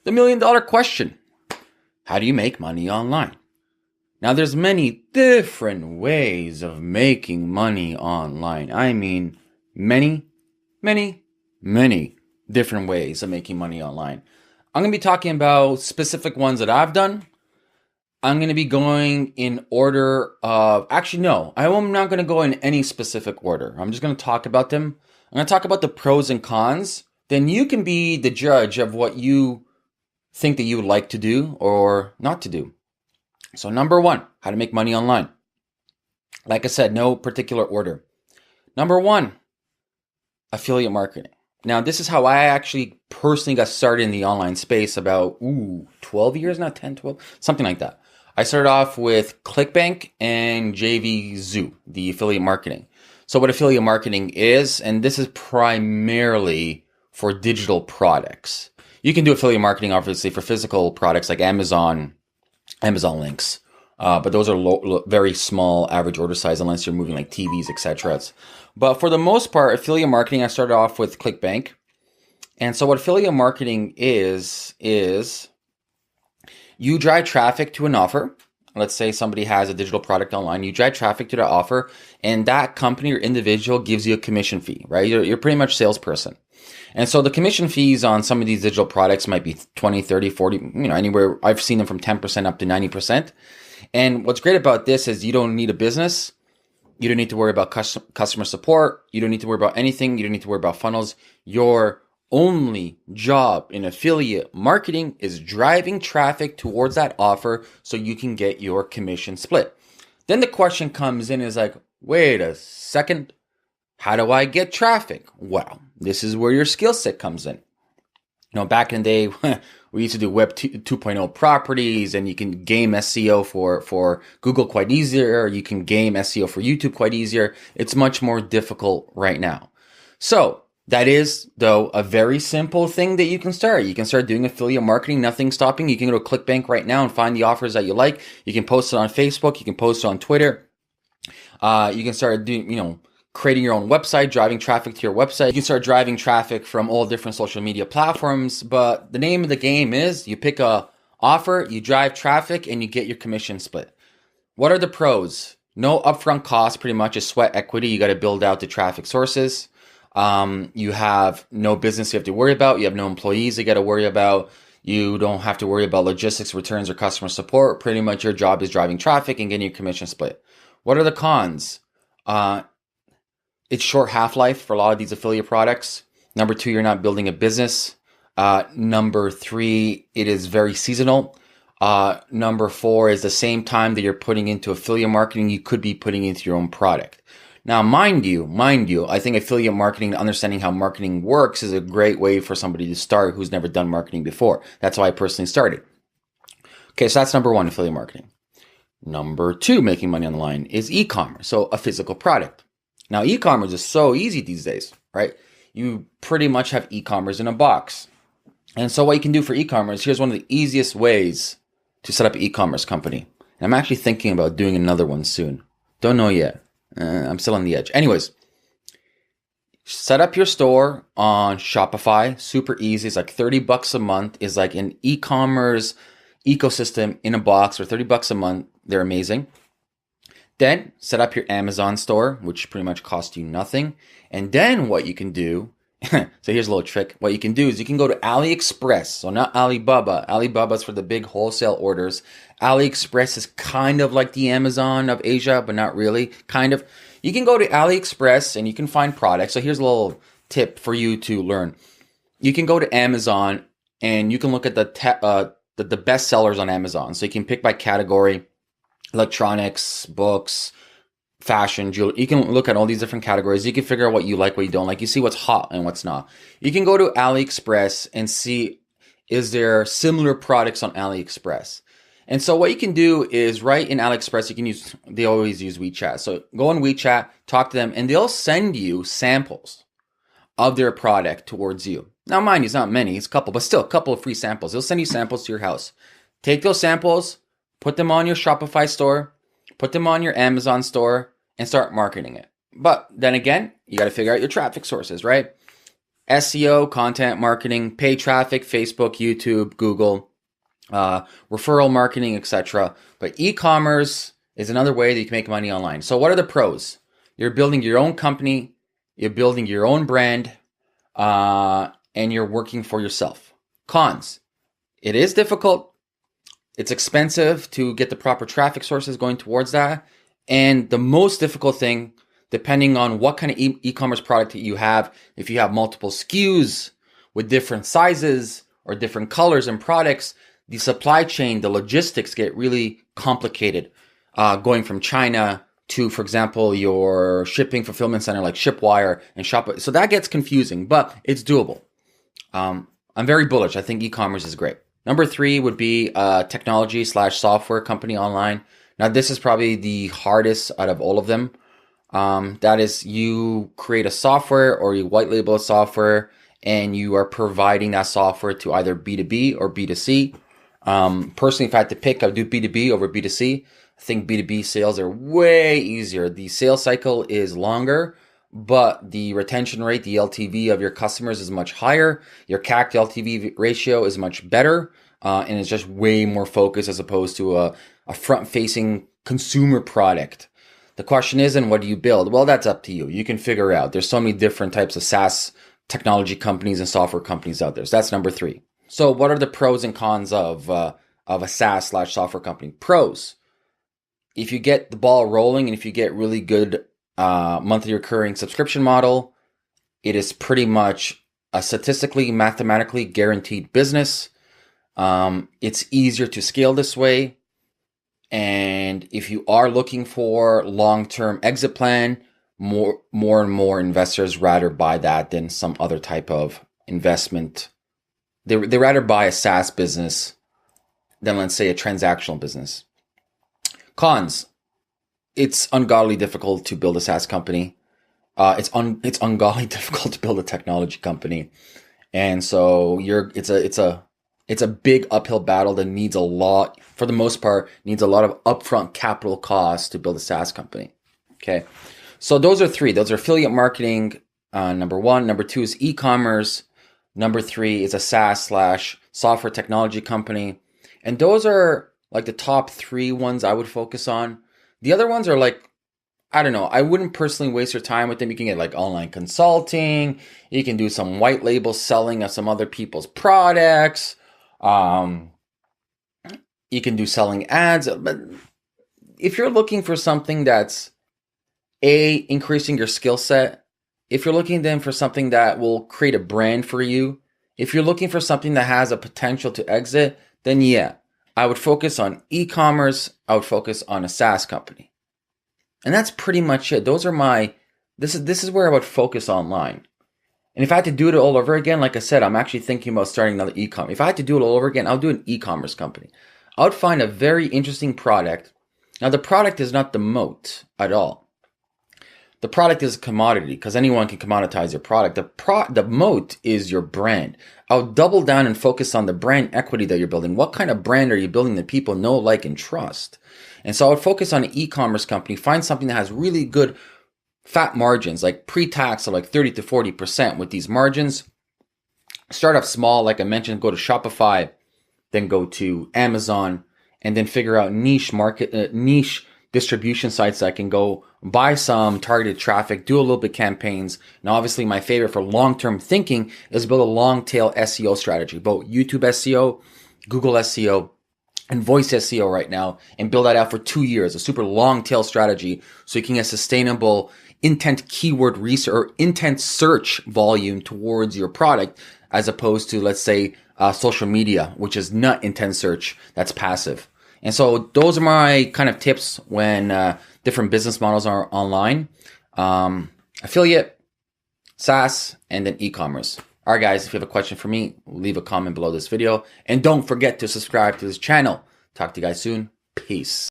The $1,000,000 question. How do you make money online? Now, there's many different ways of making money online. I mean, many different ways of making money online. I'm going to be talking about specific ones that I've done. I'm going to be going in order of, actually, no, I'm not going to go in any specific order. I'm just going to talk about them. I'm going to talk about the pros and cons. Then you can be the judge of what you think that you would like to do or not to do. So number one, how to make money online. Like I said, no particular order. Number one, affiliate marketing. Now, this is how I actually personally got started in the online space about 12 years, not 10, 12, something like that. I started off with ClickBank and JVZoo, the affiliate marketing. So what affiliate marketing is, and this is primarily for digital products. You can do affiliate marketing, obviously, for physical products like Amazon links. But those are very small average order size unless you're moving like TVs, etc. But for the most part, affiliate marketing, I started off with ClickBank. And so what affiliate marketing is you drive traffic to an offer. Let's say somebody has a digital product online. You drive traffic to the offer, and that company or individual gives you a commission fee, right? You're pretty much a salesperson. And so the commission fees on some of these digital products might be 20, 30, 40, anywhere. I've seen them from 10% up to 90%. And what's great about this is you don't need a business. You don't need to worry about customer support. You don't need to worry about anything. You don't need to worry about funnels. Your only job in affiliate marketing is driving traffic towards that offer so you can get your commission split. Then the question comes in is like, wait a second. How do I get traffic? Well, this is where your skill set comes in. Back in the day, we used to do Web 2.0 properties, and you can game SEO for Google quite easier. You can game SEO for YouTube quite easier. It's much more difficult right now. So that is, though, a very simple thing that you can start. You can start doing affiliate marketing, nothing stopping. You can go to ClickBank right now and find the offers that you like. You can post it on Facebook. You can post it on Twitter. You can start doing, creating your own website, driving traffic to your website. You can start driving traffic from all different social media platforms. But the name of the game is you pick a offer, you drive traffic, and you get your commission split. What are the pros? No upfront cost, pretty much is sweat equity. You got to build out the traffic sources. You have no business you have to worry about. You have no employees you got to worry about. You don't have to worry about logistics, returns, or customer support. Pretty much your job is driving traffic and getting your commission split. What are the cons? It's short half-life for a lot of these affiliate products. Number two, you're not building a business. Number three, it is very seasonal. Number four is the same time that you're putting into affiliate marketing, you could be putting into your own product. Now, mind you, I think affiliate marketing, understanding how marketing works is a great way for somebody to start who's never done marketing before. That's why I personally started. Okay, so that's number one, affiliate marketing. Number two, making money online is e-commerce, so a physical product. Now, e-commerce is so easy these days, right? You pretty much have e-commerce in a box. And so what you can do for e-commerce, here's one of the easiest ways to set up an e-commerce company. And I'm actually thinking about doing another one soon. Don't know yet. I'm still on the edge. Anyways, set up your store on Shopify. Super easy. It's like $30 a month. Is like an e-commerce ecosystem in a box for $30 a month. They're amazing. Then set up your Amazon store, which pretty much costs you nothing. And then what you can do, so here's a little trick. What you can do is you can go to AliExpress. So not Alibaba. Alibaba's for the big wholesale orders. AliExpress is kind of like the Amazon of Asia, but not really. Kind of. You can go to AliExpress and you can find products. So here's a little tip for you to learn. You can go to Amazon and you can look at the best sellers on Amazon. So you can pick by category. Electronics, books, fashion, jewelry. You can look at all these different categories. You can figure out what you like, what you don't like. You see what's hot and what's not. You can go to AliExpress and see, is there similar products on AliExpress? And so what you can do is right in AliExpress, they always use WeChat. So go on WeChat, talk to them, and they'll send you samples of their product towards you. Now, mind you, it's not many, it's a couple, but still a couple of free samples. They'll send you samples to your house. Take those samples, put them on your Shopify store, put them on your Amazon store, and start marketing it. But then again, you got to figure out your traffic sources, right? SEO, content marketing, paid traffic, Facebook, YouTube, Google, referral marketing, etc. But e-commerce is another way that you can make money online. So what are the pros? You're building your own company, you're building your own brand, and you're working for yourself. Cons: it is difficult. It's expensive to get the proper traffic sources going towards that. And the most difficult thing, depending on what kind of e-commerce product that you have, if you have multiple SKUs with different sizes or different colors and products, the supply chain, the logistics get really complicated. Going from China to, for example, your shipping fulfillment center like Shipwire and Shop. So that gets confusing, but it's doable. I'm very bullish. I think e-commerce is great. Number 3 would be a technology/software company online. Now, this is probably the hardest out of all of them. That is, you create a software or you white label a software and you are providing that software to either B2B or B2C. Personally, if I had to pick, I would do B2B over B2C. I think B2B sales are way easier. The sales cycle is longer, but the retention rate, the LTV of your customers is much higher. Your CAC to LTV ratio is much better, and it's just way more focused as opposed to a front-facing consumer product. The question is, and what do you build? Well, that's up to you. You can figure out. There's so many different types of SaaS technology companies and software companies out there. So that's number 3. So what are the pros and cons of a SaaS/software company? Pros: if you get the ball rolling and if you get really good monthly recurring subscription model, it is pretty much a statistically, mathematically guaranteed business. It's easier to scale this way. And if you are looking for long-term exit plan, more and more investors rather buy that than some other type of investment. They rather buy a SaaS business than, let's say, a transactional business. Cons: it's ungodly difficult to build a SaaS company. It's ungodly difficult to build a technology company, and so it's a big uphill battle that needs a lot, for the most part, needs a lot of upfront capital costs to build a SaaS company. Okay, so those are 3. Those are affiliate marketing. Number 1. Number 2 is e-commerce. Number 3 is a SaaS/software technology company, and those are like the top 3 ones I would focus on. The other ones are like, I don't know. I wouldn't personally waste your time with them. You can get like online consulting. You can do some white label selling of some other people's products. You can do selling ads. But if you're looking for something that's increasing your skill set, if you're looking then for something that will create a brand for you, if you're looking for something that has a potential to exit, then yeah, I would focus on e-commerce. I would focus on a SaaS company. And that's pretty much it. Those are this is where I would focus online. And if I had to do it all over again, like I said, I'm actually thinking about starting another e-commerce. If I had to do it all over again, I'll do an e-commerce company. I would find a very interesting product. Now, the product is not the moat at all. The product is a commodity because anyone can commoditize your product. The moat is your brand. I'll double down and focus on the brand equity that you're building. What kind of brand are you building that people know, like, and trust? And so I would focus on an e-commerce company, find something that has really good fat margins, like pre-tax of like 30 to 40% with these margins. Start off small, like I mentioned, go to Shopify, then go to Amazon, and then figure out niche distribution sites that I can go buy some targeted traffic, do a little bit campaigns. And obviously my favorite for long-term thinking is build a long tail SEO strategy, both YouTube SEO, Google SEO, and voice SEO right now, and build that out for 2 years, a super long tail strategy so you can get sustainable intent keyword research or intent search volume towards your product, as opposed to, let's say, social media, which is not intent search, that's passive. And so those are my kind of tips when different business models are online. Affiliate, SaaS, and then e-commerce. All right, guys, if you have a question for me, leave a comment below this video. And don't forget to subscribe to this channel. Talk to you guys soon. Peace.